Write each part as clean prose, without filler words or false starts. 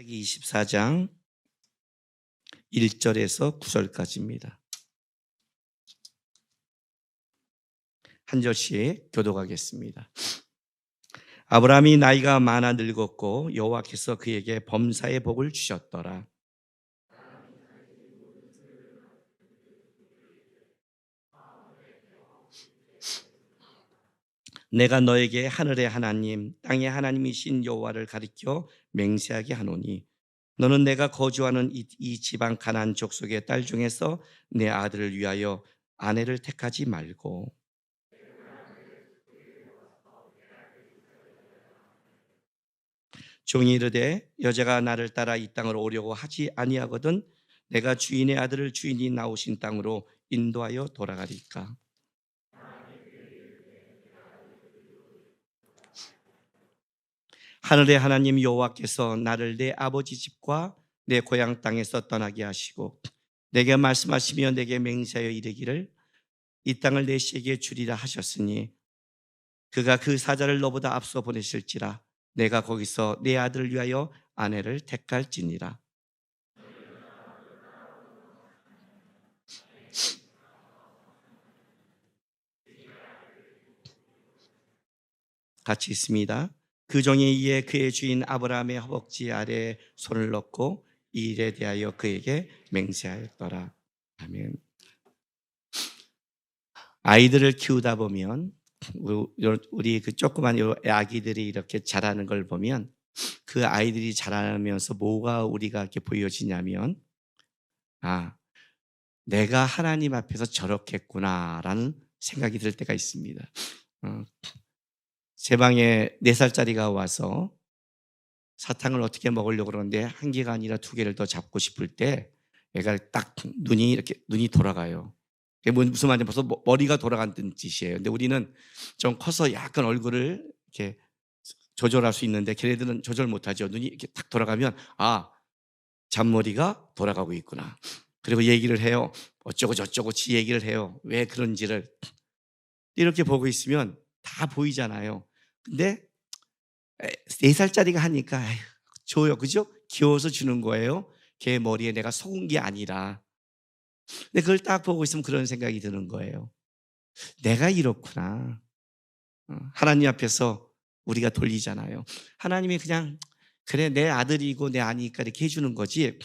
창세기 24장 1절에서 9절까지입니다. 한 절씩 교독하겠습니다. 아브라함이 나이가 많아 늙었고 여호와께서 그에게 범사의 복을 주셨더라. 내가 너에게 하늘의 하나님 땅의 하나님이신 여호와를 가리켜 맹세하게 하노니 너는 내가 거주하는 이 지방 가나안 족속의 딸 중에서 내 아들을 위하여 아내를 택하지 말고 종이 이르되 여자가 나를 따라 이 땅을 오려고 하지 아니하거든 내가 주인의 아들을 주인이 나오신 땅으로 인도하여 돌아가리까. 하늘의 하나님 여호와께서 나를 내 아버지 집과 내 고향 땅에서 떠나게 하시고 내게 말씀하시며 내게 맹세하여 이르기를 이 땅을 내 씨에게 주리라 하셨으니 그가 그 사자를 너보다 앞서 보내실지라 내가 거기서 내 아들을 위하여 아내를 택할지니라. 같이 있습니다. 그 종이 이에 그의 주인 아브라함의 허벅지 아래에 손을 넣고 이 일에 대하여 그에게 맹세하였더라. 아멘. 아이들을 키우다 보면 우리 그 조그만 아기들이 이렇게 자라는 걸 보면 그 아이들이 자라면서 뭐가 우리가 이렇게 보여지냐면 내가 하나님 앞에서 저렇겠구나라는 생각이 들 때가 있습니다. 제 방에 4살짜리가 와서 사탕을 어떻게 먹으려고 그러는데 한 개가 아니라 2개를 더 잡고 싶을 때 애가 딱 눈이 돌아가요. 무슨 말이냐면 벌써 머리가 돌아간다는 뜻이에요. 근데 우리는 좀 커서 약간 얼굴을 이렇게 조절할 수 있는데 걔네들은 조절 못하죠. 눈이 이렇게 딱 돌아가면 잔머리가 돌아가고 있구나. 그리고 얘기를 해요. 어쩌고 저쩌고 지 얘기를 해요. 왜 그런지를. 이렇게 보고 있으면 다 보이잖아요. 근데 4살짜리가 하니까 줘요. 그죠? 귀여워서 주는 거예요. 걔 머리에 내가 속은 게 아니라. 근데 그걸 딱 보고 있으면 그런 생각이 드는 거예요. 내가 이렇구나. 하나님 앞에서 우리가 돌리잖아요. 하나님이 그냥 그래 내 아들이고 내 아니까 이렇게 해주는 거지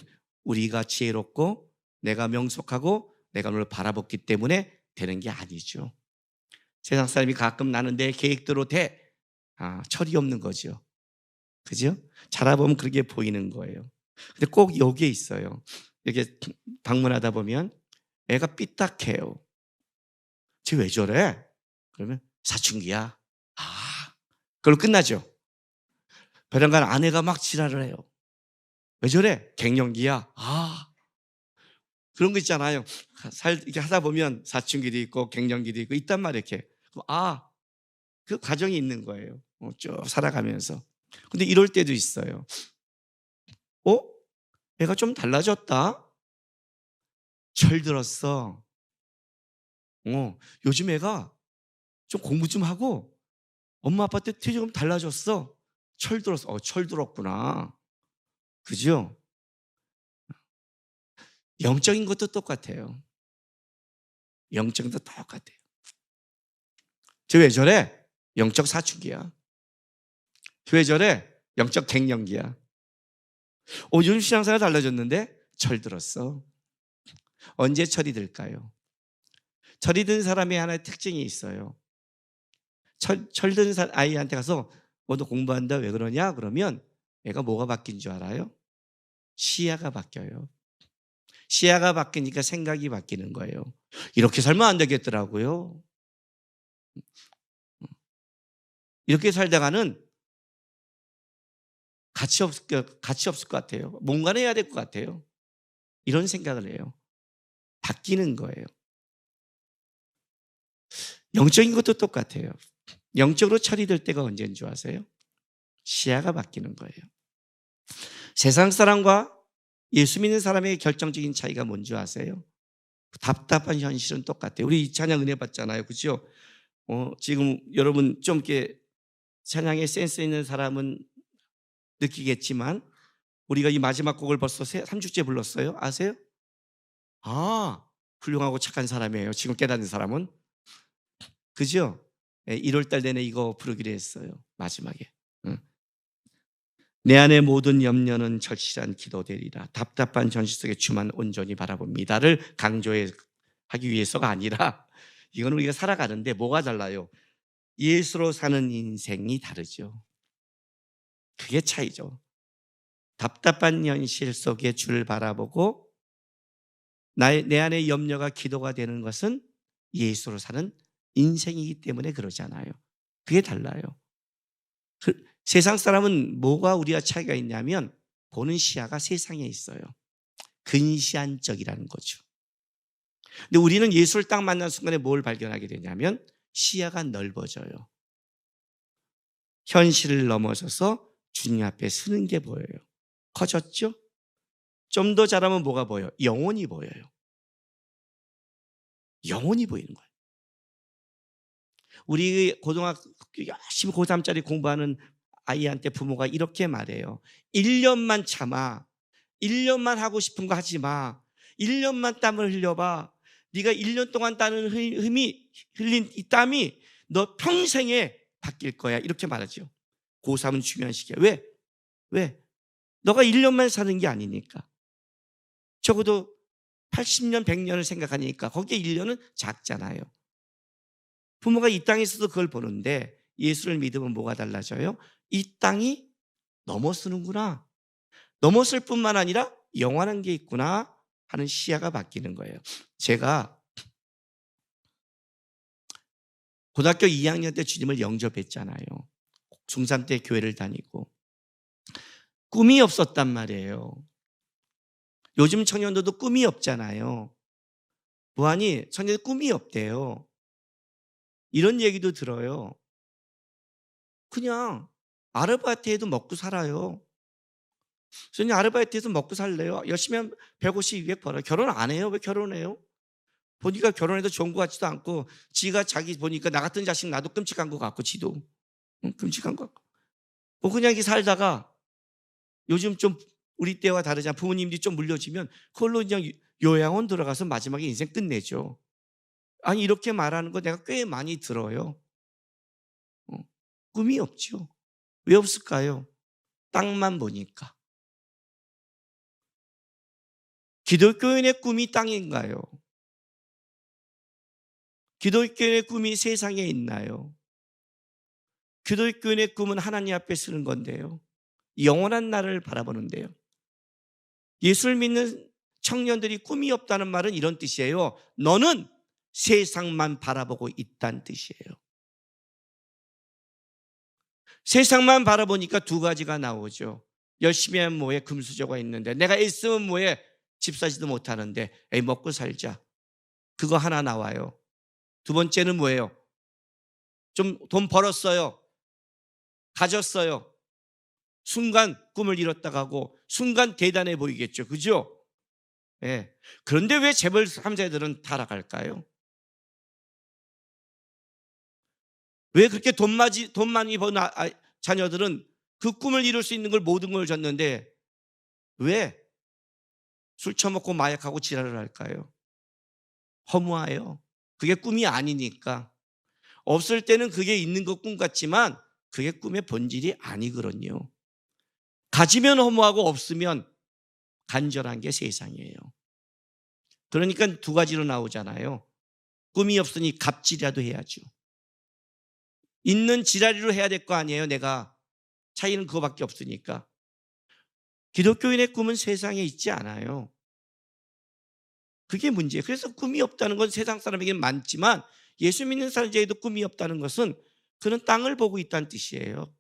우리가 지혜롭고 내가 명석하고 내가 너를 바라봤기 때문에 되는 게 아니죠. 세상 사람이 가끔 나는 내 계획대로 돼. 철이 없는 거죠. 그죠? 자라보면 그렇게 보이는 거예요. 근데 꼭 여기에 있어요. 이렇게 방문하다 보면 애가 삐딱해요. 쟤 왜 저래? 그러면 사춘기야. 그걸로 끝나죠. 배란간 아내가 막 지랄을 해요. 왜 저래? 갱년기야. 그런 거 있잖아요. 이렇게 하다 보면 사춘기도 있고 갱년기도 있고 있단 말이에요. 이렇게. 그 과정이 있는 거예요. 쭉 살아가면서. 근데 이럴 때도 있어요. 애가 좀 달라졌다? 철들었어. 요즘 애가 좀 공부 좀 하고 엄마 아빠 때 좀 달라졌어. 철들었어. 철들었구나. 그죠? 영적인 것도 똑같아요. 영적인 것도 똑같아요. 쟤 왜 저래? 영적 사춘기야. 왜 저래? 영적 갱년기야. 요즘 신앙생활 달라졌는데 철들었어. 언제 철이 들까요? 철이 든 사람의 하나의 특징이 있어요. 철든 아이한테 가서 너 공부한다 왜 그러냐? 그러면 애가 뭐가 바뀐 줄 알아요? 시야가 바뀌어요. 시야가 바뀌니까 생각이 바뀌는 거예요. 이렇게 살면 안 되겠더라고요. 이렇게 살다가는 가치 없을 것 같아요. 뭔가는 해야 될 것 같아요. 이런 생각을 해요. 바뀌는 거예요. 영적인 것도 똑같아요. 영적으로 철이 들 때가 언제인 줄 아세요? 시야가 바뀌는 거예요. 세상 사람과 예수 믿는 사람의 결정적인 차이가 뭔지 아세요? 답답한 현실은 똑같아요. 우리 찬양 은혜 받잖아요. 그렇죠? 지금 여러분 좀 이렇게 찬양에 센스 있는 사람은 느끼겠지만 우리가 이 마지막 곡을 벌써 3주째 불렀어요. 아세요? 아, 훌륭하고 착한 사람이에요. 지금 깨닫는 사람은. 그죠? 1월 달 내내 이거 부르기로 했어요. 마지막에. 응. 내 안의 모든 염려는 절실한 기도되리라. 답답한 전시 속에 주만 온전히 바라봅니다를 강조하기 위해서가 아니라 이건 우리가 살아가는데 뭐가 달라요? 예수로 사는 인생이 다르죠. 그게 차이죠. 답답한 현실 속에 주를 바라보고 내 안의 염려가 기도가 되는 것은 예수로 사는 인생이기 때문에 그러잖아요. 그게 달라요. 세상 사람은 뭐가 우리와 차이가 있냐면 보는 시야가 세상에 있어요. 근시안적이라는 거죠. 근데 우리는 예수를 딱 만난 순간에 뭘 발견하게 되냐면 시야가 넓어져요. 현실을 넘어서서 주님 앞에 서는 게 보여요. 커졌죠? 좀 더 잘하면 뭐가 보여요? 영혼이 보여요. 영혼이 보이는 거예요. 우리 고등학교 열심히 고3짜리 공부하는 아이한테 부모가 이렇게 말해요. 1년만 참아. 1년만 하고 싶은 거 하지 마. 1년만 땀을 흘려봐. 네가 1년 동안 따는 흘린 이 땀이 너 평생에 바뀔 거야. 이렇게 말하죠. 고3은 중요한 시기야. 왜? 왜? 너가 1년만 사는 게 아니니까. 적어도 80년, 100년을 생각하니까 거기에 1년은 작잖아요. 부모가 이 땅에 있어도 그걸 보는데 예수를 믿으면 뭐가 달라져요? 이 땅이 넘어서는구나. 넘었을 뿐만 아니라 영원한 게 있구나 하는 시야가 바뀌는 거예요. 제가 고등학교 2학년 때 주님을 영접했잖아요. 중3 때 교회를 다니고 꿈이 없었단 말이에요. 요즘 청년들도 꿈이 없잖아요. 무한히 청년들 꿈이 없대요. 이런 얘기도 들어요. 그냥 아르바이트해도 먹고 살아요. 저는 아르바이트해서 먹고 살래요. 열심히 하면 150, 200 벌어요. 결혼 안 해요. 왜 결혼해요? 보니까 결혼해도 좋은 것 같지도 않고 지가 자기 보니까 나 같은 자식 나도 끔찍한 것 같고 지도 끔찍한 것 같고 뭐 그냥 이렇게 살다가 요즘 좀 우리 때와 다르잖아. 부모님들이 좀 물려지면 그걸로 그냥 요양원 들어가서 마지막에 인생 끝내죠. 아니 이렇게 말하는 거 내가 꽤 많이 들어요. 꿈이 없죠. 왜 없을까요? 땅만 보니까. 기독교인의 꿈이 땅인가요? 기독교인의 꿈이 세상에 있나요? 기독교인의 꿈은 하나님 앞에 서는 건데요. 영원한 날을 바라보는데요. 예수를 믿는 청년들이 꿈이 없다는 말은 이런 뜻이에요. 너는 세상만 바라보고 있다는 뜻이에요. 세상만 바라보니까 두 가지가 나오죠. 열심히 하면 뭐해? 금수저가 있는데 내가 애쓰면 뭐해? 집 사지도 못하는데 에이 먹고 살자. 그거 하나 나와요. 두 번째는 뭐예요? 좀 돈 벌었어요. 가졌어요. 순간 꿈을 이뤘다 가고 순간 대단해 보이겠죠. 그죠? 예. 그런데 왜 재벌 3세들은 타락할까요? 왜 그렇게 돈 많이 번 자녀들은 그 꿈을 이룰 수 있는 걸 모든 걸 줬는데 왜 술 처먹고 마약하고 지랄을 할까요? 허무해요. 그게 꿈이 아니니까. 없을 때는 그게 있는 것 꿈 같지만 그게 꿈의 본질이 아니거든요. 가지면 허무하고 없으면 간절한 게 세상이에요. 그러니까 두 가지로 나오잖아요. 꿈이 없으니 갑질이라도 해야죠. 있는 지랄이로 해야 될 거 아니에요. 내가 차이는 그거밖에 없으니까. 기독교인의 꿈은 세상에 있지 않아요. 그게 문제예요. 그래서 꿈이 없다는 건 세상 사람에게는 많지만 예수 믿는 사람에게도 꿈이 없다는 것은 그는 땅을 보고 있다는 뜻이에요.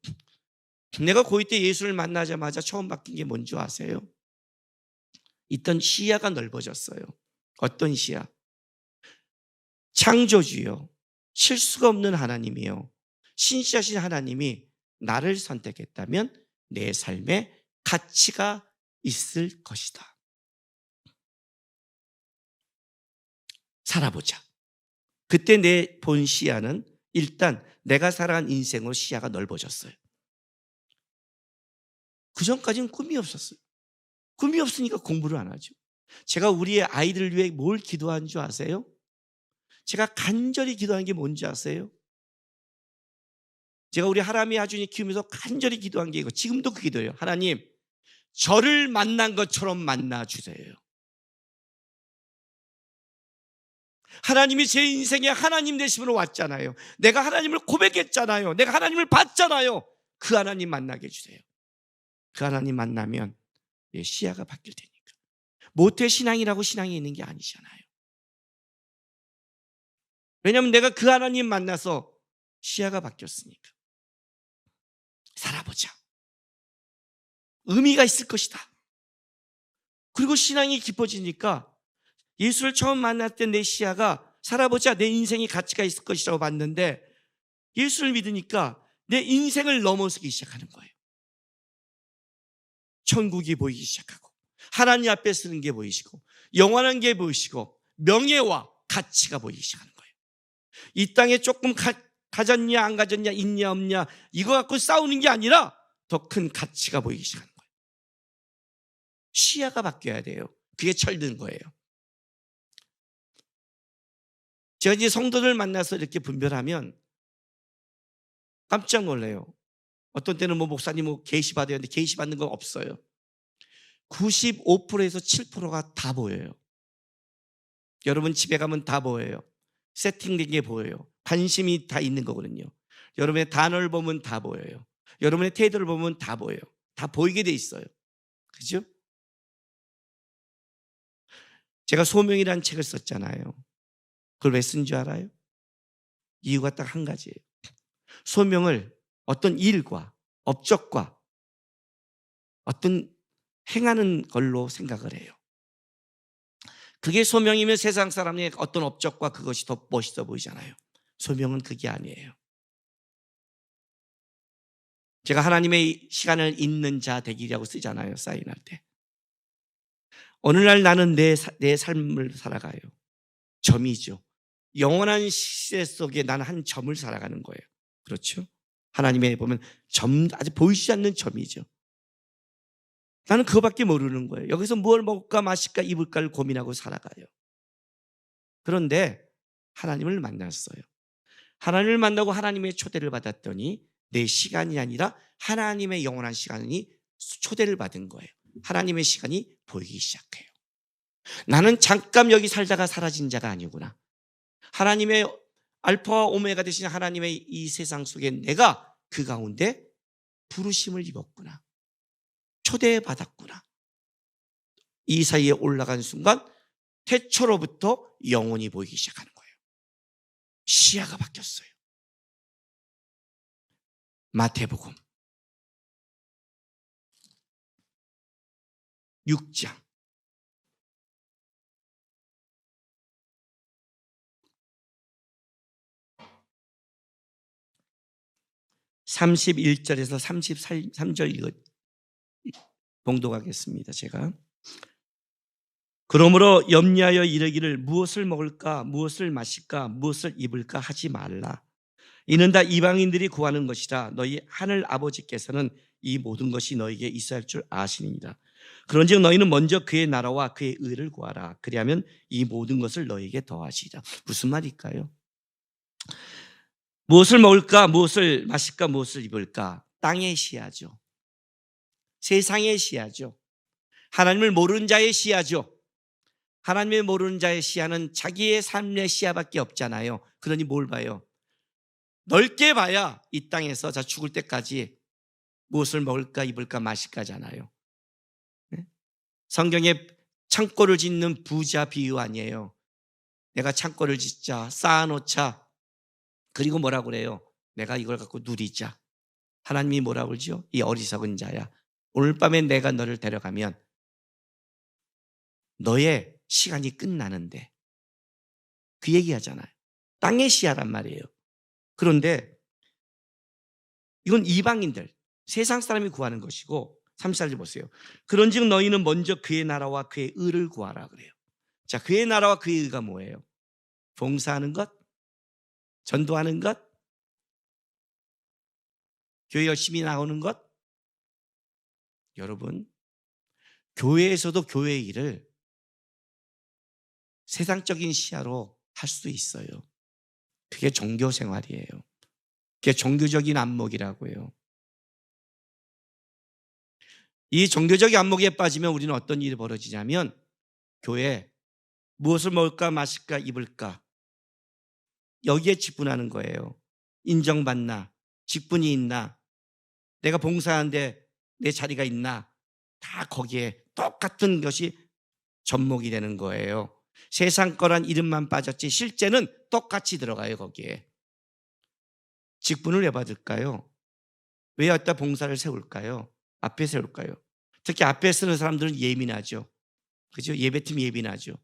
내가 고2 때 예수를 만나자마자 처음 바뀐 게 뭔지 아세요? 있던 시야가 넓어졌어요. 어떤 시야? 창조주요. 실수가 없는 하나님이요. 신실하신 하나님이 나를 선택했다면 내 삶에 가치가 있을 것이다. 살아보자. 그때 내 본 시야는 일단 내가 살아간 인생으로 시야가 넓어졌어요. 그전까지는 꿈이 없었어요. 꿈이 없으니까 공부를 안 하죠. 제가 우리의 아이들을 위해 뭘 기도한 줄 아세요? 제가 간절히 기도한 게 뭔지 아세요? 제가 우리 하람이 아준이 키우면서 간절히 기도한 게 이거, 지금도 그 기도예요. 하나님, 저를 만난 것처럼 만나 주세요. 하나님이 제 인생에 하나님 되심으로 왔잖아요. 내가 하나님을 고백했잖아요. 내가 하나님을 봤잖아요. 그 하나님 만나게 해주세요. 그 하나님 만나면 시야가 바뀔 테니까. 모태신앙이라고 신앙이 있는 게 아니잖아요. 왜냐하면 내가 그 하나님 만나서 시야가 바뀌었으니까. 살아보자. 의미가 있을 것이다. 그리고 신앙이 깊어지니까 예수를 처음 만날 때 내 시야가 살아보자, 내 인생이 가치가 있을 것이라고 봤는데 예수를 믿으니까 내 인생을 넘어서기 시작하는 거예요. 천국이 보이기 시작하고 하나님 앞에 서는 게 보이시고 영원한 게 보이시고 명예와 가치가 보이기 시작하는 거예요. 이 땅에 조금 가졌냐 안 가졌냐 있냐 없냐 이거 갖고 싸우는 게 아니라 더 큰 가치가 보이기 시작하는 거예요. 시야가 바뀌어야 돼요. 그게 철든 거예요. 제가 이제 성도들 만나서 이렇게 분별하면 깜짝 놀래요. 어떤 때는 목사님 계시 받아야 하는데 계시 받는 거 없어요. 95%에서 7%가 다 보여요. 여러분 집에 가면 다 보여요. 세팅된 게 보여요. 관심이 다 있는 거거든요. 여러분의 단어를 보면 다 보여요. 여러분의 태도를 보면 다 보여요. 다 보이게 돼 있어요. 그죠? 제가 소명이라는 책을 썼잖아요. 그걸 왜 쓴 줄 알아요? 이유가 딱 한 가지예요. 소명을 어떤 일과 업적과 어떤 행하는 걸로 생각을 해요. 그게 소명이면 세상 사람의 어떤 업적과 그것이 더 멋있어 보이잖아요. 소명은 그게 아니에요. 제가 하나님의 시간을 잇는 자 되기라고 쓰잖아요. 사인할 때. 어느 날 나는 내 삶을 살아가요. 점이죠. 영원한 시대 속에 나는 한 점을 살아가는 거예요. 그렇죠? 하나님의 보면 점, 아직 보이지 않는 점이죠. 나는 그거밖에 모르는 거예요. 여기서 뭘 먹을까 마실까 입을까를 고민하고 살아가요. 그런데 하나님을 만났어요. 하나님을 만나고 하나님의 초대를 받았더니 내 시간이 아니라 하나님의 영원한 시간이 초대를 받은 거예요. 하나님의 시간이 보이기 시작해요. 나는 잠깐 여기 살다가 사라진 자가 아니구나. 하나님의 알파와 오메가 되신 하나님의 이 세상 속에 내가 그 가운데 부르심을 입었구나. 초대받았구나. 이 사이에 올라간 순간 태초로부터 영원히 보이기 시작하는 거예요. 시야가 바뀌었어요. 마태복음 6장 31절에서 33절 봉독하겠습니다. 제가 그러므로 염려하여 이르기를 무엇을 먹을까 무엇을 마실까 무엇을 입을까 하지 말라. 이는 다 이방인들이 구하는 것이라. 너희 하늘 아버지께서는 이 모든 것이 너희에게 있어야 할 줄 아시니이다. 그런즉 너희는 먼저 그의 나라와 그의 의를 구하라. 그리하면 이 모든 것을 너희에게 더하시리라. 무슨 말일까요? 무엇을 먹을까 무엇을 마실까 무엇을 입을까. 땅의 시야죠. 세상의 시야죠. 하나님을 모르는 자의 시야죠. 하나님을 모르는 자의 시야는 자기의 삶의 시야밖에 없잖아요. 그러니 뭘 봐요? 넓게 봐야 이 땅에서 자 죽을 때까지 무엇을 먹을까 입을까 마실까잖아요. 성경에 창고를 짓는 부자 비유 아니에요. 내가 창고를 짓자 쌓아놓자. 그리고 뭐라고 그래요? 내가 이걸 갖고 누리자. 하나님이 뭐라고 그러죠? 이 어리석은 자야, 오늘 밤에 내가 너를 데려가면 너의 시간이 끝나는데. 그 얘기하잖아요. 땅의 시야란 말이에요. 그런데 이건 이방인들, 세상 사람이 구하는 것이고 34절 보세요. 그런즉 너희는 먼저 그의 나라와 그의 의를 구하라 그래요. 자, 그의 나라와 그의 의가 뭐예요? 봉사하는 것? 전도하는 것? 교회 열심히 나오는 것? 여러분, 교회에서도 교회 일을 세상적인 시야로 할 수 있어요. 그게 종교 생활이에요. 그게 종교적인 안목이라고요. 이 종교적인 안목에 빠지면 우리는 어떤 일이 벌어지냐면 교회 무엇을 먹을까 마실까 입을까 여기에 직분하는 거예요. 인정받나, 직분이 있나, 내가 봉사하는데 내 자리가 있나, 다 거기에 똑같은 것이 접목이 되는 거예요. 세상 거란 이름만 빠졌지 실제는 똑같이 들어가요. 거기에 직분을 왜 받을까요? 왜 여기다 봉사를 세울까요? 앞에 세울까요? 특히 앞에 쓰는 사람들은 예민하죠. 그죠? 예배팀 예민하죠.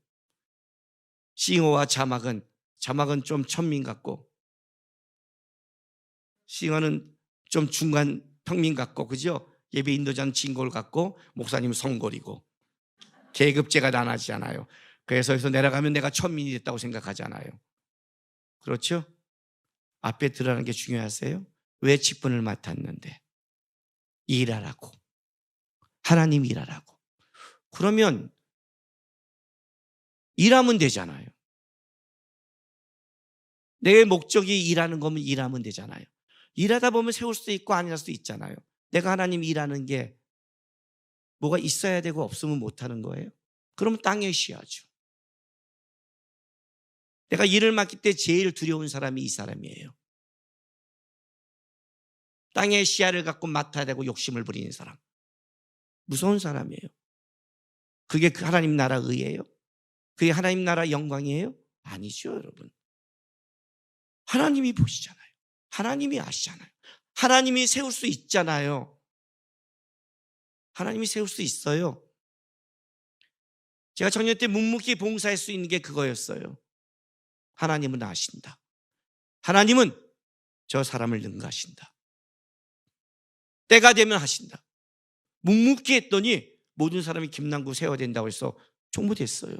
싱어와 자막은 좀 천민 같고, 싱어는 좀 중간 평민 같고, 그죠? 예배 인도자는 진골 같고, 목사님은 성골이고, 계급제가 나눠지잖아요. 그래서 여기서 내려가면 내가 천민이 됐다고 생각하잖아요. 그렇죠? 앞에 들어가는 게 중요하세요? 왜 직분을 맡았는데? 일하라고. 하나님 일하라고. 그러면 일하면 되잖아요. 내 목적이 일하는 거면 일하면 되잖아요. 일하다 보면 세울 수도 있고 아니할 수도 있잖아요. 내가 하나님 일하는 게 뭐가 있어야 되고 없으면 못하는 거예요? 그러면 땅에 쉬어야죠. 내가 일을 맡길 때 제일 두려운 사람이 이 사람이에요. 땅의 시야를 갖고 맡아야 되고 욕심을 부리는 사람. 무서운 사람이에요. 그게 그 하나님 나라 의예요? 그게 하나님 나라 영광이에요? 아니죠, 여러분. 하나님이 보시잖아요. 하나님이 아시잖아요. 하나님이 세울 수 있잖아요. 하나님이 세울 수 있어요. 제가 청년 때 묵묵히 봉사할 수 있는 게 그거였어요. 하나님은 아신다. 하나님은 저 사람을 능가하신다. 때가 되면 하신다. 묵묵히 했더니 모든 사람이 김남구 세워야 된다고 해서 총무됐어요.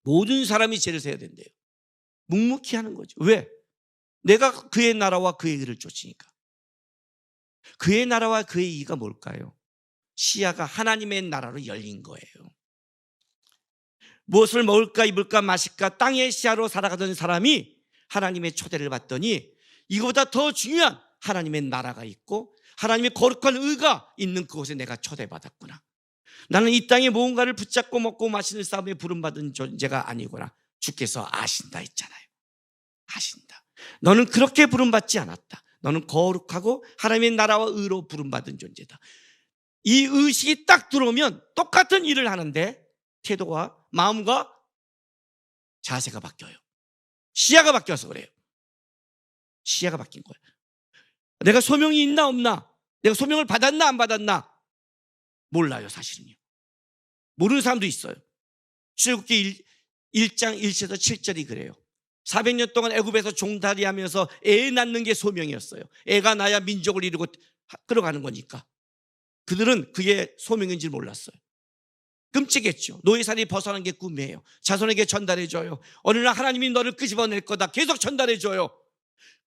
모든 사람이 죄를 세워야 된대요. 묵묵히 하는 거죠. 왜? 내가 그의 나라와 그의 의를 쫓으니까. 그의 나라와 그의 의가 뭘까요? 시야가 하나님의 나라로 열린 거예요. 무엇을 먹을까 입을까 마실까 땅의 시야로 살아가던 사람이 하나님의 초대를 받더니 이거보다 더 중요한 하나님의 나라가 있고 하나님의 거룩한 의가 있는 그곳에 내가 초대받았구나. 나는 이 땅에 무언가를 붙잡고 먹고 마시는 싸움에 부름받은 존재가 아니구나. 주께서 아신다 했잖아요. 아신다. 너는 그렇게 부름받지 않았다. 너는 거룩하고 하나님의 나라와 의로 부름받은 존재다. 이 의식이 딱 들어오면 똑같은 일을 하는데 태도와 마음과 자세가 바뀌어요. 시야가 바뀌어서 그래요. 시야가 바뀐 거예요. 내가 소명이 있나 없나? 내가 소명을 받았나 안 받았나? 몰라요, 사실은요. 모르는 사람도 있어요. 출애굽기 1장 1절에서 7절이 그래요. 400년 동안 애굽에서 종살이하면서 애 낳는 게 소명이었어요. 애가 나야 민족을 이루고 끌어가는 거니까. 그들은 그게 소명인지 몰랐어요. 끔찍했죠. 노예살이 벗어난 게 꿈이에요. 자손에게 전달해줘요. 어느 날 하나님이 너를 끄집어낼 거다. 계속 전달해줘요.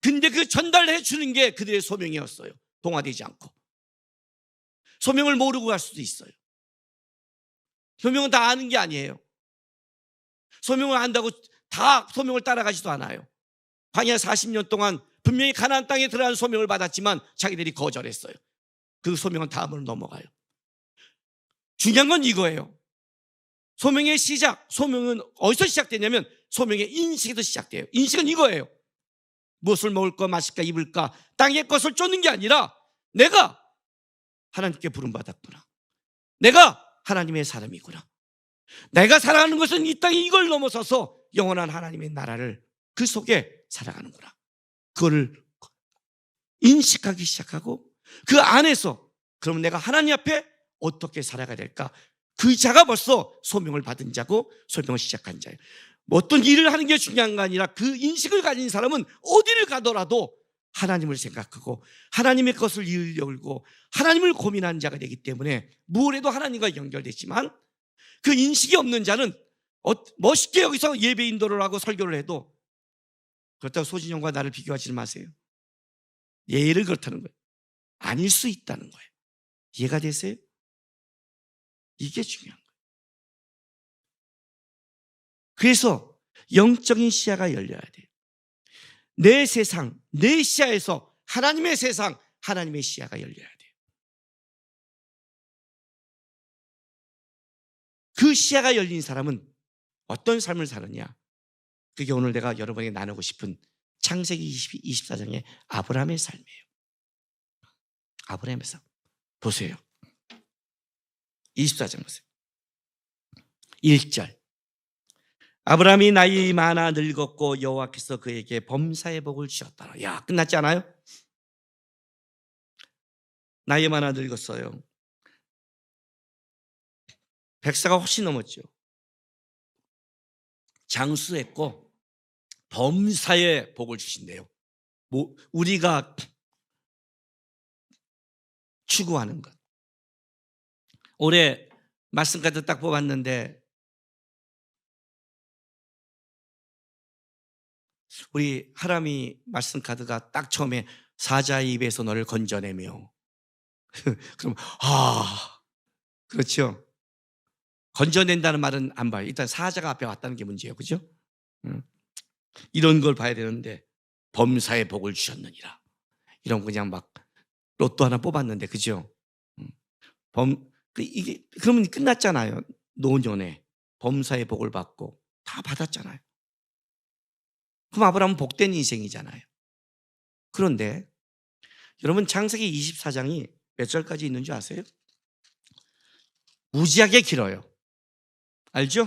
근데 그 전달해 주는 게 그들의 소명이었어요. 동화되지 않고. 소명을 모르고 갈 수도 있어요. 소명은 다 아는 게 아니에요. 소명을 안다고 다 소명을 따라가지도 않아요. 광야 40년 동안 분명히 가나안 땅에 들어가는 소명을 받았지만 자기들이 거절했어요. 그 소명은 다음으로 넘어가요. 중요한 건 이거예요. 소명의 시작, 소명은 어디서 시작되냐면 소명의 인식에서 시작돼요. 인식은 이거예요. 무엇을 먹을까 마실까 입을까 땅의 것을 쫓는 게 아니라 내가 하나님께 부름받았구나. 내가 하나님의 사람이구나. 내가 살아가는 것은 이 땅에 이걸 넘어서서 영원한 하나님의 나라를 그 속에 살아가는구나. 그거를 인식하기 시작하고 그 안에서 그러면 내가 하나님 앞에 어떻게 살아가야 될까? 그 자가 벌써 소명을 받은 자고 소명을 시작한 자예요. 어떤 일을 하는 게 중요한 거 아니라 그 인식을 가진 사람은 어디를 가더라도 하나님을 생각하고 하나님의 것을 열고 하나님을 고민하는 자가 되기 때문에 뭘 해도 하나님과 연결되지만 그 인식이 없는 자는 멋있게 여기서 예배 인도를 하고 설교를 해도 그렇다고 소진영과 나를 비교하지 마세요. 예를 그렇다는 거예요. 아닐 수 있다는 거예요. 이해가 되세요? 이게 중요한 거예요. 그래서 영적인 시야가 열려야 돼요. 내 세상, 내 시야에서 하나님의 세상, 하나님의 시야가 열려야 돼요. 그 시야가 열린 사람은 어떤 삶을 사느냐? 그게 오늘 내가 여러분에게 나누고 싶은 창세기 24장의 아브라함의 삶이에요. 아브라함의 삶. 보세요. 24장 보세요. 1절. 아브라함이 나이 많아 늙었고 여호와께서 그에게 범사의 복을 주셨더라. 야, 끝났지 않아요? 나이 많아 늙었어요. 100세가 훨씬 넘었죠. 장수했고 범사의 복을 주신대요. 뭐 우리가 추구하는 것. 올해 말씀 카드 딱 뽑았는데 우리 하람이 말씀 카드가 딱 처음에 사자의 입에서 너를 건져내며 그럼 그렇죠. 건져낸다는 말은 안 봐요. 일단 사자가 앞에 왔다는 게 문제예요. 그죠? 이런 걸 봐야 되는데 범사의 복을 주셨느니라. 이런 그냥 막 로또 하나 뽑았는데 그죠? 이게 그러면 끝났잖아요. 노년에 범사의 복을 받고 다 받았잖아요. 그럼 아브라함은 복된 인생이잖아요. 그런데 여러분 창세기 24장이 몇 절까지 있는 줄 아세요? 무지하게 길어요. 알죠?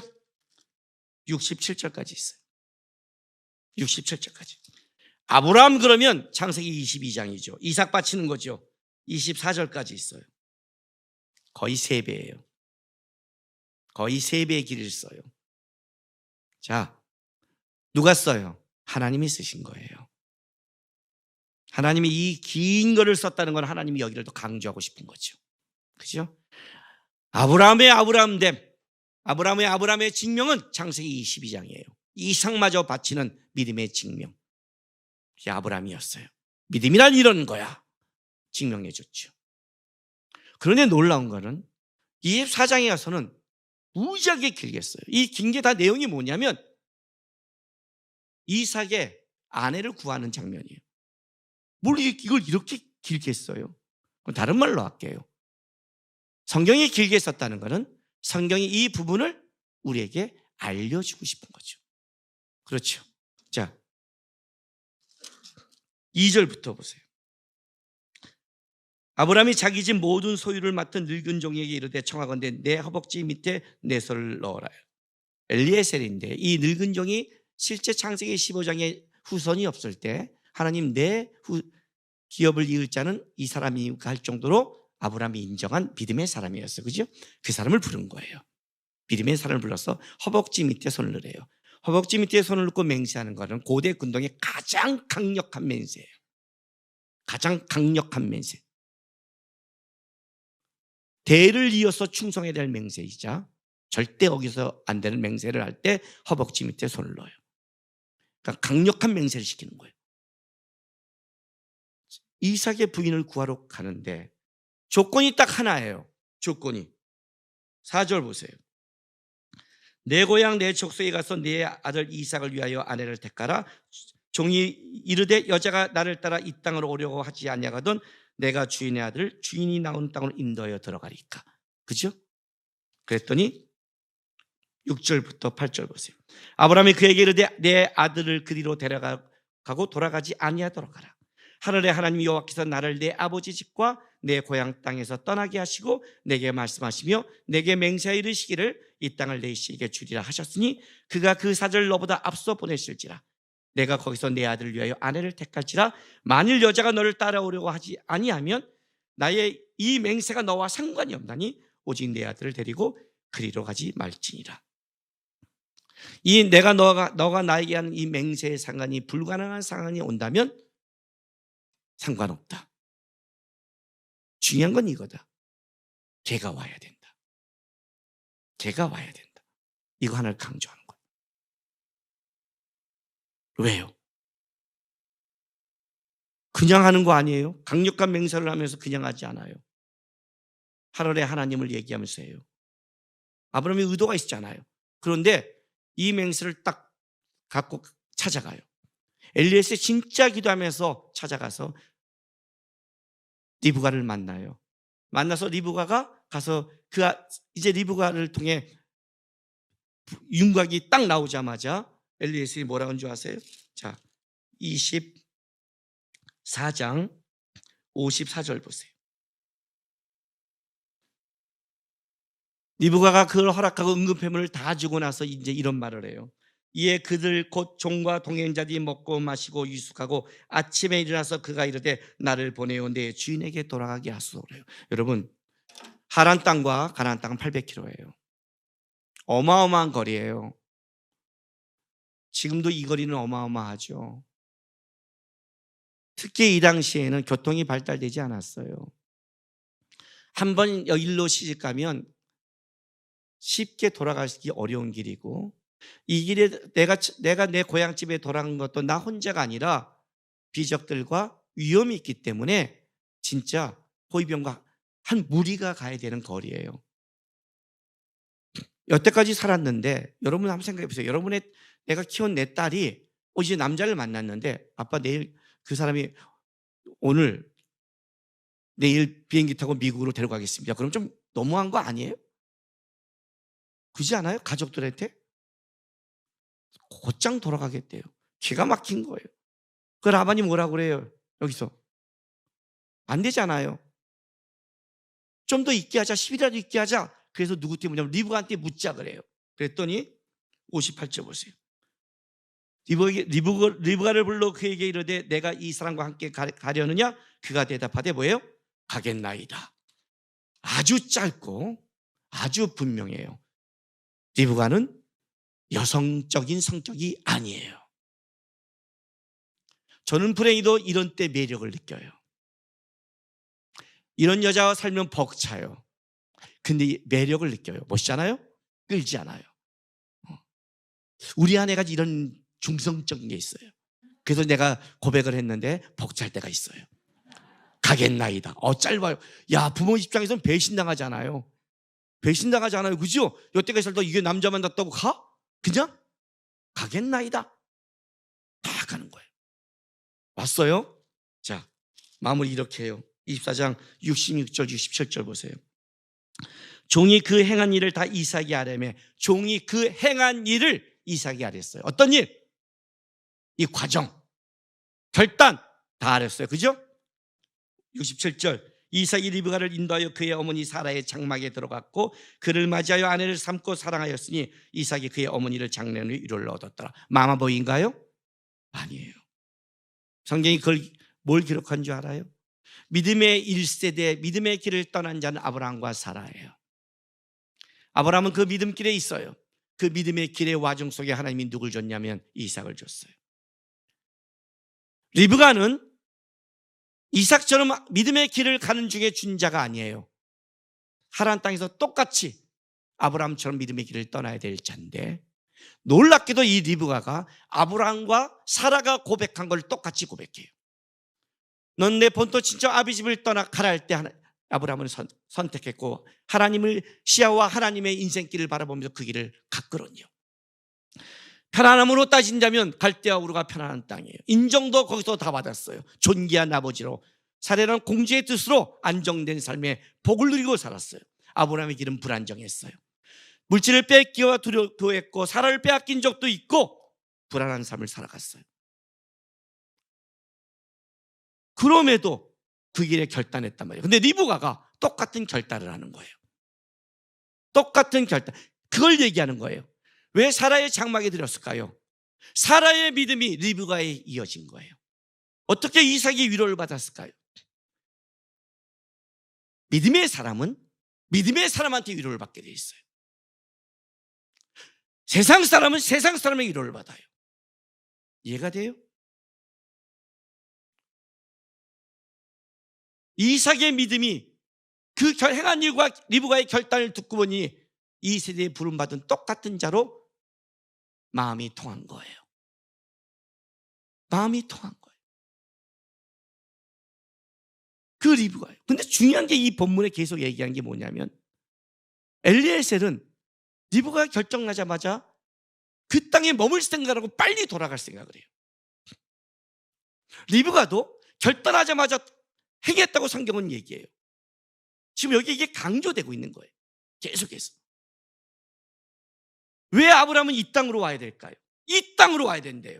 67절까지 있어요. 67절까지. 아브라함 그러면 창세기 22장이죠. 이삭 바치는 거죠. 24절까지 있어요. 거의 3배예요. 거의 3배의 길을 써요. 자, 누가 써요? 하나님이 쓰신 거예요. 하나님이 이 긴 거를 썼다는 건 하나님이 여기를 더 강조하고 싶은 거죠. 그죠? 아브라함의 아브라함됨, 아브라함의 증명은 창세기 22장이에요. 이삭마저 바치는 믿음의 증명. 그게 아브라함이었어요. 믿음이란 이런 거야. 증명해 줬죠. 그런데 놀라운 거는 24장에 가서는 무지하게 길겠어요. 이 긴 게 다 내용이 뭐냐면 이삭의 아내를 구하는 장면이에요. 뭘 이걸 이렇게 길게 써요? 다른 말로 할게요. 성경이 길게 썼다는 것은 성경이 이 부분을 우리에게 알려주고 싶은 거죠. 그렇죠. 자, 2절부터 보세요. 아브라함이 자기 집 모든 소유를 맡은 늙은 종에게 이르되 청하건대 내 허벅지 밑에 내 손을 넣어라. 엘리에셀인데 이 늙은 종이 실제 창세기 15장에 후손이 없을 때 하나님 내 기업을 이을 자는 이 사람이 할 정도로 아브라함이 인정한 믿음의 사람이었어요. 그죠? 그 사람을 부른 거예요. 믿음의 사람을 불러서 허벅지 밑에 손을 넣으래요. 허벅지 밑에 손을 넣고 맹세하는 것은 고대 군동의 가장 강력한 맹세예요. 가장 강력한 맹세. 대를 이어서 충성해야 될 맹세이자 절대 거기서 안 되는 맹세를 할 때 허벅지 밑에 손을 넣어요. 그러니까 강력한 맹세를 시키는 거예요. 이삭의 부인을 구하러 가는데 조건이 딱 하나예요. 조건이 4절 보세요. 내 고향 내 족속에 가서 내 아들 이삭을 위하여 아내를 택하라. 종이 이르되 여자가 나를 따라 이 땅으로 오려고 하지 아니하거든 내가 주인의 아들 주인이 나온 땅으로 인도하여 들어가리까. 그죠? 그랬더니 6절부터 8절 보세요. 아브라함이 그에게 이르되 내 아들을 그리로 데려가고 돌아가지 아니하도록 하라. 하늘의 하나님 여호와께서 나를 내 아버지 집과 내 고향 땅에서 떠나게 하시고 내게 말씀하시며 내게 맹세하여 이르시기를 이 땅을 내 씨에게 주리라 하셨으니 그가 그 사절을 너보다 앞서 보내실지라. 내가 거기서 내 아들을 위하여 아내를 택할지라. 만일 여자가 너를 따라오려고 하지 아니하면 나의 이 맹세가 너와 상관이 없나니 오직 내 아들을 데리고 그리로 가지 말지니라. 이 내가 너가 나에게 하는 이 맹세의 상관이 불가능한 상황이 온다면 상관없다. 중요한 건 이거다. 걔가 와야 된다. 걔가 와야 된다. 이거 하나를 강조하는 거예요. 왜요? 그냥 하는 거 아니에요? 강력한 맹세를 하면서 그냥 하지 않아요. 하늘의 하나님을 얘기하면서 해요. 아브라함이 의도가 있었잖아요. 그런데 이 맹세를 딱 갖고 찾아가요. 엘리에셀 진짜 기도하면서 찾아가서 리브가를 만나요. 만나서 리브가가 가서 이제 리브가를 통해 윤곽이 딱 나오자마자 엘리에셀이 뭐라고 하는 줄 아세요? 자, 24장 54절 보세요. 리브가가 그걸 허락하고 응급회물을 다 주고 나서 이제 이런 말을 해요. 이에 그들 곧 종과 동행자들이 먹고 마시고 유숙하고 아침에 일어나서 그가 이르되 나를 보내어 내 주인에게 돌아가게 하소서래요. 여러분, 하란 땅과 가나안 땅은 800km예요. 어마어마한 거리예요. 지금도 이 거리는 어마어마하죠. 특히 이 당시에는 교통이 발달되지 않았어요. 한번 일로 시집 가면 쉽게 돌아가기 어려운 길이고, 이 길에 내가 내 고향집에 돌아간 것도 나 혼자가 아니라 비적들과 위험이 있기 때문에 진짜 호위병과 한 무리가 가야 되는 거리예요. 여태까지 살았는데 여러분 한번 생각해 보세요. 내가 키운 내 딸이 이제 남자를 만났는데 아빠 내일 그 사람이 내일 비행기 타고 미국으로 데려가겠습니다. 그럼 좀 너무한 거 아니에요? 그렇지 않아요? 가족들한테? 곧장 돌아가겠대요. 기가 막힌 거예요. 그걸 아버님 뭐라고 그래요? 여기서. 안 되잖아요. 좀 더 있게 하자. 10일이라도 있게 하자. 그래서 누구 때문이냐면 리브가한테 묻자 그래요. 그랬더니 58절 보세요. 리브가를 불러 그에게 이르되 내가 이 사람과 함께 가려느냐? 그가 대답하되 뭐예요? 가겠나이다. 아주 짧고 아주 분명해요. 리브가는 여성적인 성격이 아니에요. 저는 불행히도 이런 때 매력을 느껴요. 이런 여자와 살면 벅차요. 근데 매력을 느껴요. 멋있잖아요? 끌지 않아요. 우리 아내가 이런 중성적인 게 있어요. 그래서 내가 고백을 했는데 벅찰 때가 있어요. 가겠나이다. 짧아요. 야, 부모 입장에서는 배신당하잖아요. 배신당하잖아요. 그죠? 여태까지 살다 이게 남자 만났다고 가? 그냥 가겠나이다. 다 가는 거예요. 왔어요? 자, 마무리 이렇게 해요. 24장 66절 67절 보세요. 종이 그 행한 일을 다 이삭이 아뢰매 종이 그 행한 일을 이삭이 아뢰었어요. 어떤 일? 이 과정, 결단 다 아뢰었어요. 그죠? 67절 이삭이 리브가를 인도하여 그의 어머니 사라의 장막에 들어갔고 그를 맞이하여 아내를 삼고 사랑하였으니 이삭이 그의 어머니를 장례한 후 위로를 얻었더라. 마마보이인가요? 아니에요. 성경이 그걸 뭘 기록한 줄 알아요? 믿음의 1세대 믿음의 길을 떠난 자는 아브라함과 사라예요. 아브라함은 그 믿음길에 있어요. 그 믿음의 길의 와중 속에 하나님이 누굴 줬냐면 이삭을 줬어요. 리브가는 이삭처럼 믿음의 길을 가는 중에 준 자가 아니에요. 하란 땅에서 똑같이 아브라함처럼 믿음의 길을 떠나야 될 자인데 놀랍게도 이 리브가가 아브라함과 사라가 고백한 걸 똑같이 고백해요. 넌 내 본토 친척 아비 집을 떠나 가라 할 때 아브라함은 선택했고 하나님을 시야와 하나님의 인생길을 바라보면서 그 길을 갔거든요. 편안함으로 따진다면 갈대아 우르가 편안한 땅이에요. 인정도 거기서 다 받았어요. 존귀한 아버지로 사례는 공주의 뜻으로 안정된 삶에 복을 누리고 살았어요. 아브라함의 길은 불안정했어요. 물질을 뺏기와 두려워했고 사라를 빼앗긴 적도 있고 불안한 삶을 살아갔어요. 그럼에도 그 길에 결단했단 말이에요. 근데 리브가가 똑같은 결단을 하는 거예요. 똑같은 결단. 그걸 얘기하는 거예요. 왜 사라의 장막에 들었을까요? 사라의 믿음이 리브가에 이어진 거예요. 어떻게 이삭이 위로를 받았을까요? 믿음의 사람은 믿음의 사람한테 위로를 받게 돼 있어요. 세상 사람은 세상 사람의 위로를 받아요. 이해가 돼요? 이삭의 믿음이 그 행한 일과 리브가의 결단을 듣고 보니 이 세대에 부름받은 똑같은 자로 마음이 통한 거예요. 마음이 통한 거예요. 그 리브가요. 근데 중요한 게 이 본문에 계속 얘기한 게 뭐냐면 엘리에셀은 리브가 결정나자마자 그 땅에 머물 생각하고 빨리 돌아갈 생각을 해요. 리브가도 결단하자마자 행했다고 성경은 얘기해요. 지금 여기 이게 강조되고 있는 거예요. 계속해서. 왜 아브라함은 이 땅으로 와야 될까요? 이 땅으로 와야 된대요.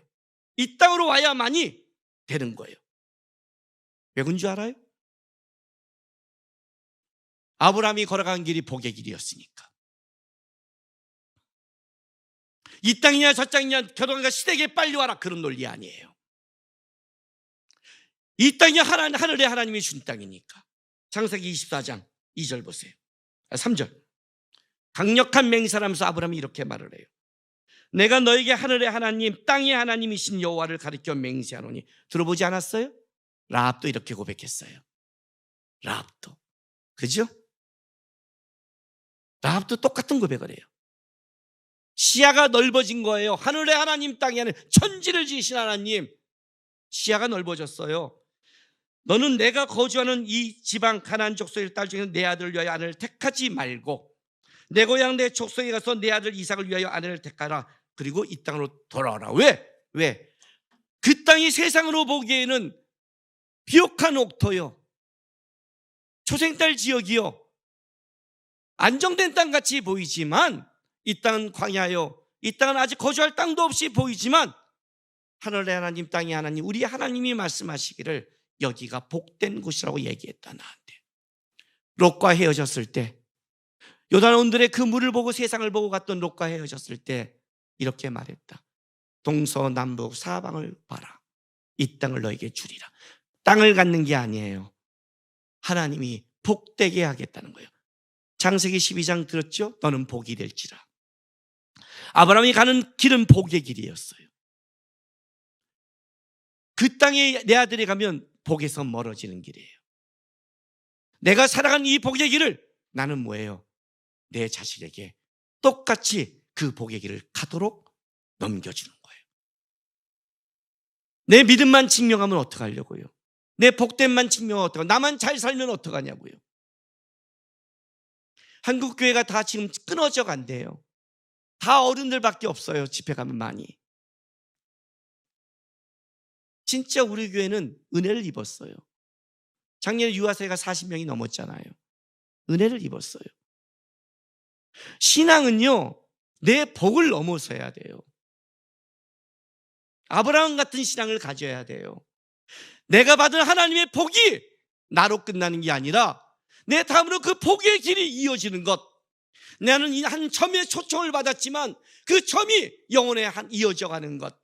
이 땅으로 와야만이 되는 거예요. 왜 그런 줄 알아요? 아브라함이 걸어간 길이 복의 길이었으니까. 이 땅이냐 저 땅이냐 결혼과 시댁에 빨리 와라 그런 논리 아니에요. 이 땅이 하늘의 하나님이 준 땅이니까. 창세기 24장 2절 보세요. 3절. 강력한 맹세하면서 아브라함이 이렇게 말을 해요. 내가 너에게 하늘의 하나님 땅의 하나님이신 여호와를 가리켜 맹세하노니. 들어보지 않았어요? 라합도 이렇게 고백했어요. 라합도. 그죠? 라합도 똑같은 고백을 해요. 시야가 넓어진 거예요. 하늘의 하나님 땅에 하는 천지를 지으신 하나님, 시야가 넓어졌어요. 너는 내가 거주하는 이 지방 가나안 족속의 딸 중에서 내 아들을 위하여 아내를 택하지 말고 내 고향 내 족속에 가서 내 아들 이삭을 위하여 아내를 택하라. 그리고 이 땅으로 돌아오라. 왜? 그 땅이 세상으로 보기에는 비옥한 옥토요, 초생딸 지역이요, 안정된 땅같이 보이지만 이 땅은 광야요, 이 땅은 아직 거주할 땅도 없이 보이지만 하늘의 하나님 땅의 하나님 우리 하나님이 말씀하시기를 여기가 복된 곳이라고 얘기했다. 나한테 롯과 헤어졌을 때, 요단원들의 그 물을 보고 세상을 보고 갔던 롯과 헤어졌을 때 이렇게 말했다. 동서남북 사방을 봐라. 이 땅을 너에게 주리라. 땅을 갖는 게 아니에요. 하나님이 복되게 하겠다는 거예요. 창세기 12장 들었죠? 너는 복이 될지라. 아브라함이 가는 길은 복의 길이었어요. 그 땅에 내 아들이 가면 복에서 멀어지는 길이에요. 내가 살아간 이 복의 길을 나는 뭐예요? 내 자식에게 똑같이 그 복의 길을 가도록 넘겨주는 거예요. 내 믿음만 증명하면 어떡하려고요? 내 복됨만 증명하면 어떡하냐고요? 나만 잘 살면 어떡하냐고요? 한국 교회가 다 지금 끊어져 간대요. 다 어른들밖에 없어요. 집회 가면 많이. 진짜 우리 교회는 은혜를 입었어요. 작년에 유아세가 40명이 넘었잖아요. 은혜를 입었어요. 신앙은요, 내 복을 넘어서야 돼요. 아브라함 같은 신앙을 가져야 돼요. 내가 받은 하나님의 복이 나로 끝나는 게 아니라 내 다음으로 그 복의 길이 이어지는 것. 나는 한 점의 초청을 받았지만 그 점이 영혼에 이어져 가는 것.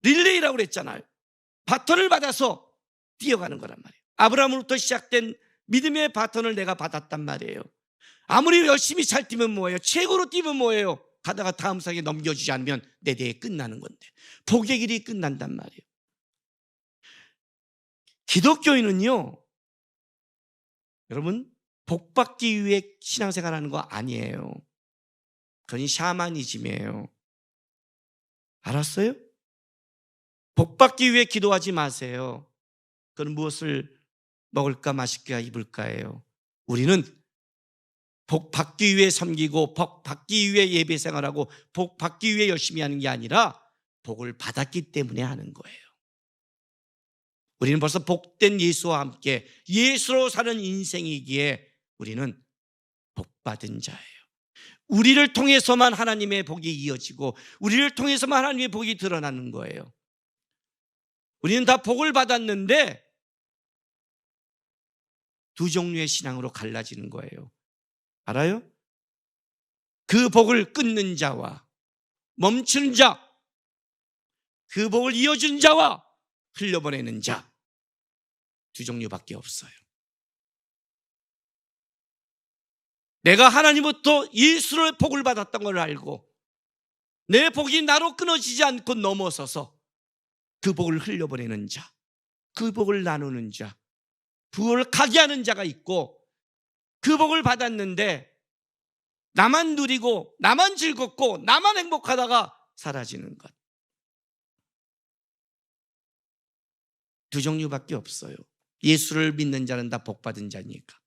릴레이라고 그랬잖아요. 바톤을 받아서 뛰어가는 거란 말이에요. 아브라함으로부터 시작된 믿음의 바톤을 내가 받았단 말이에요. 아무리 열심히 잘 뛰면 뭐예요? 최고로 뛰면 뭐예요? 가다가 다음 사람에게 넘겨주지 않으면 내 대회 끝나는 건데, 복의 길이 끝난단 말이에요. 기독교인은요, 여러분, 복받기 위해 신앙생활하는 거 아니에요. 그건 샤머니즘이에요. 알았어요? 복받기 위해 기도하지 마세요. 그건 무엇을 먹을까 마실까 입을까예요. 우리는 복받기 위해 섬기고 복받기 위해 예배 생활하고 복받기 위해 열심히 하는 게 아니라 복을 받았기 때문에 하는 거예요. 우리는 벌써 복된 예수와 함께 예수로 사는 인생이기에 우리는 복받은 자예요. 우리를 통해서만 하나님의 복이 이어지고 우리를 통해서만 하나님의 복이 드러나는 거예요. 우리는 다 복을 받았는데 두 종류의 신앙으로 갈라지는 거예요. 알아요? 그 복을 끊는 자와 멈추는 자, 그 복을 이어준 자와 흘려보내는 자, 두 종류밖에 없어요. 내가 하나님부터 예수의 복을 받았던 걸 알고 내 복이 나로 끊어지지 않고 넘어서서 그 복을 흘려보내는 자, 그 복을 나누는 자, 부를 가게 하는 자가 있고, 그 복을 받았는데 나만 누리고 나만 즐겁고 나만 행복하다가 사라지는 것. 두 종류밖에 없어요. 예수를 믿는 자는 다 복받은 자니까.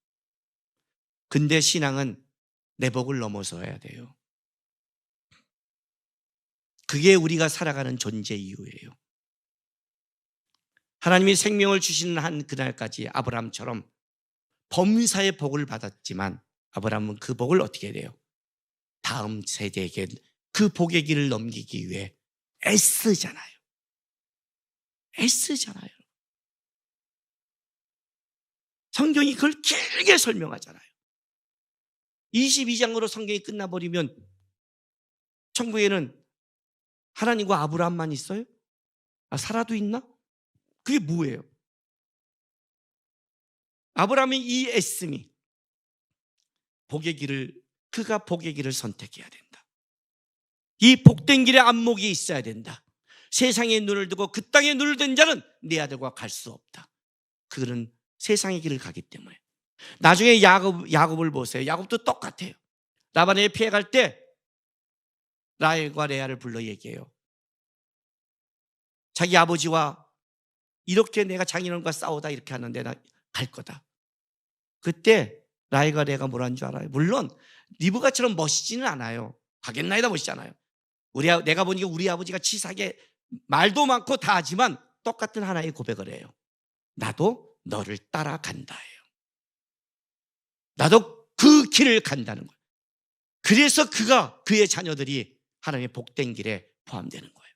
근데 신앙은 내 복을 넘어서야 돼요. 그게 우리가 살아가는 존재 이유예요. 하나님이 생명을 주시는 한 그날까지 아브라함처럼 범사의 복을 받았지만 아브라함은 그 복을 어떻게 해야 돼요? 다음 세대에게 그 복의 길을 넘기기 위해 애쓰잖아요. 애쓰잖아요. 성경이 그걸 길게 설명하잖아요. 22장으로 성경이 끝나버리면 천국에는 하나님과 아브라함만 있어요? 사라도 있나? 그게 뭐예요? 아브라함의 이 애씀이 그가 복의 길을 선택해야 된다. 이 복된 길에 안목이 있어야 된다. 세상에 눈을 두고 그 땅에 눈을 든 자는 내 아들과 갈 수 없다. 그는 세상의 길을 가기 때문에. 나중에 야곱을 보세요. 야곱도 똑같아요. 라반에게 피해갈 때 라헬과 레아를 불러 얘기해요. 자기 아버지와 이렇게 내가 장인어른과 싸우다 이렇게 하는데 나 갈 거다. 그때 라헬과 레아가 뭐라는 줄 알아요? 물론 리브가처럼 멋있지는 않아요. 하겠나이다 멋있잖아요. 내가 보니까 우리 아버지가 치사하게 말도 많고 다 하지만 똑같은 하나의 고백을 해요. 나도 너를 따라간다예요. 나도 그 길을 간다는 거예요. 그래서 그의 자녀들이 하나님의 복된 길에 포함되는 거예요.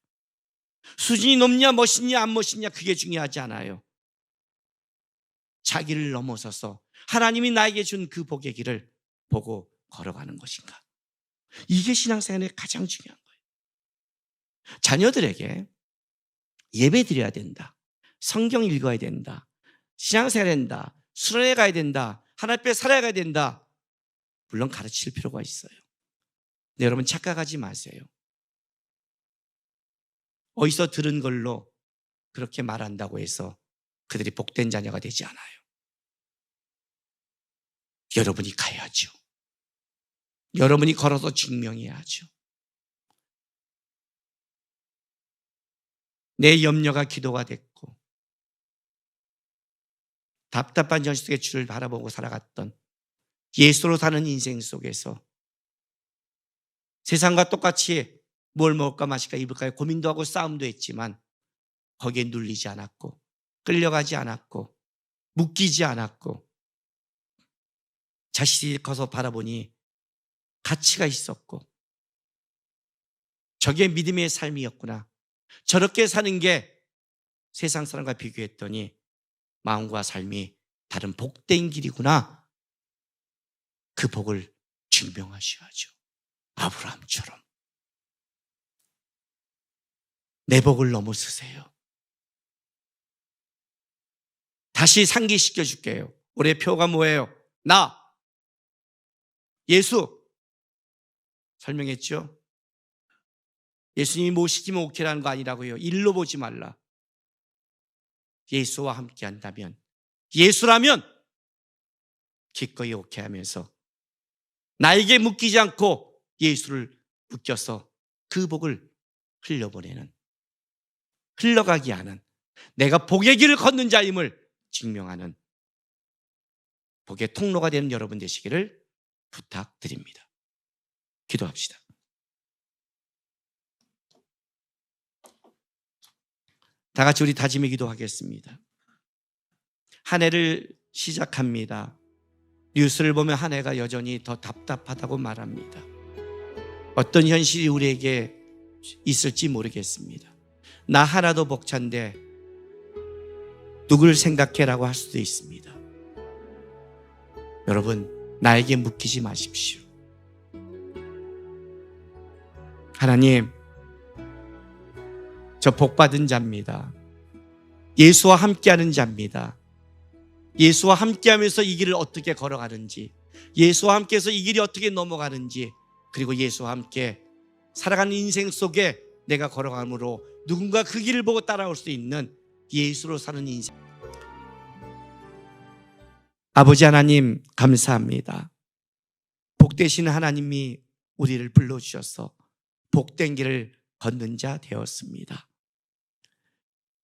수준이 높냐 멋있냐 안 멋있냐 그게 중요하지 않아요. 자기를 넘어서서 하나님이 나에게 준 그 복의 길을 보고 걸어가는 것인가. 이게 신앙생활의 가장 중요한 거예요. 자녀들에게 예배 드려야 된다. 성경 읽어야 된다. 신앙생활 해야 된다. 수련회 가야 된다. 하나님 앞에 살아가야 된다. 물론 가르칠 필요가 있어요. 근데 여러분 착각하지 마세요. 어디서 들은 걸로 그렇게 말한다고 해서 그들이 복된 자녀가 되지 않아요. 여러분이 가야죠. 여러분이 걸어서 증명해야죠. 내 염려가 기도가 됐고 답답한 현실 속에 주를 바라보고 살아갔던 예수로 사는 인생 속에서 세상과 똑같이 뭘 먹을까 마실까 입을까 고민도 하고 싸움도 했지만 거기에 눌리지 않았고 끌려가지 않았고 묶이지 않았고 자신이 커서 바라보니 가치가 있었고 저게 믿음의 삶이었구나. 저렇게 사는 게 세상 사람과 비교했더니 마음과 삶이 다른 복된 길이구나. 그 복을 증명하셔야죠. 아브라함처럼 내 복을 넘어서세요. 다시 상기시켜 줄게요. 올해 표가 뭐예요? 나 예수 설명했죠? 예수님이 뭐 시키면 오케이라는 거 아니라고요. 일로 보지 말라. 예수와 함께 한다면 예수라면 기꺼이 오케이 하면서 나에게 묶이지 않고 예수를 묶여서 그 복을 흘려보내는 흘러가게 하는 내가 복의 길을 걷는 자임을 증명하는 복의 통로가 되는 여러분 되시기를 부탁드립니다. 기도합시다. 다 같이 우리 다짐의 기도하겠습니다. 한 해를 시작합니다. 뉴스를 보면 한 해가 여전히 더 답답하다고 말합니다. 어떤 현실이 우리에게 있을지 모르겠습니다. 나 하나도 벅찬데 누굴 생각해라고 할 수도 있습니다. 여러분 나에게 묶이지 마십시오. 하나님 저 복받은 자입니다. 예수와 함께하는 자입니다. 예수와 함께하면서 이 길을 어떻게 걸어가는지 예수와 함께해서 이 길이 어떻게 넘어가는지 그리고 예수와 함께 살아가는 인생 속에 내가 걸어감으로 누군가 그 길을 보고 따라올 수 있는 예수로 사는 인생. 아버지 하나님 감사합니다. 복되신 하나님이 우리를 불러주셔서 복된 길을 걷는 자 되었습니다.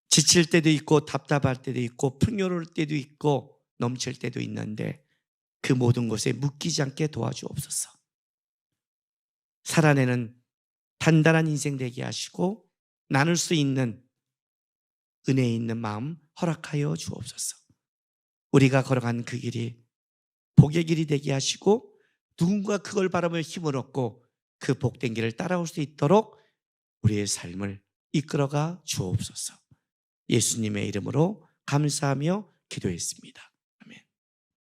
지칠 때도 있고 답답할 때도 있고 풍요로울 때도 있고 넘칠 때도 있는데 그 모든 것에 묶이지 않게 도와주옵소서. 살아내는 단단한 인생 되게 하시고 나눌 수 있는 은혜 있는 마음 허락하여 주옵소서. 우리가 걸어간 그 길이 복의 길이 되게 하시고 누군가 그걸 바라며 힘을 얻고 그 복된 길을 따라올 수 있도록 우리의 삶을 이끌어가 주옵소서. 예수님의 이름으로 감사하며 기도했습니다.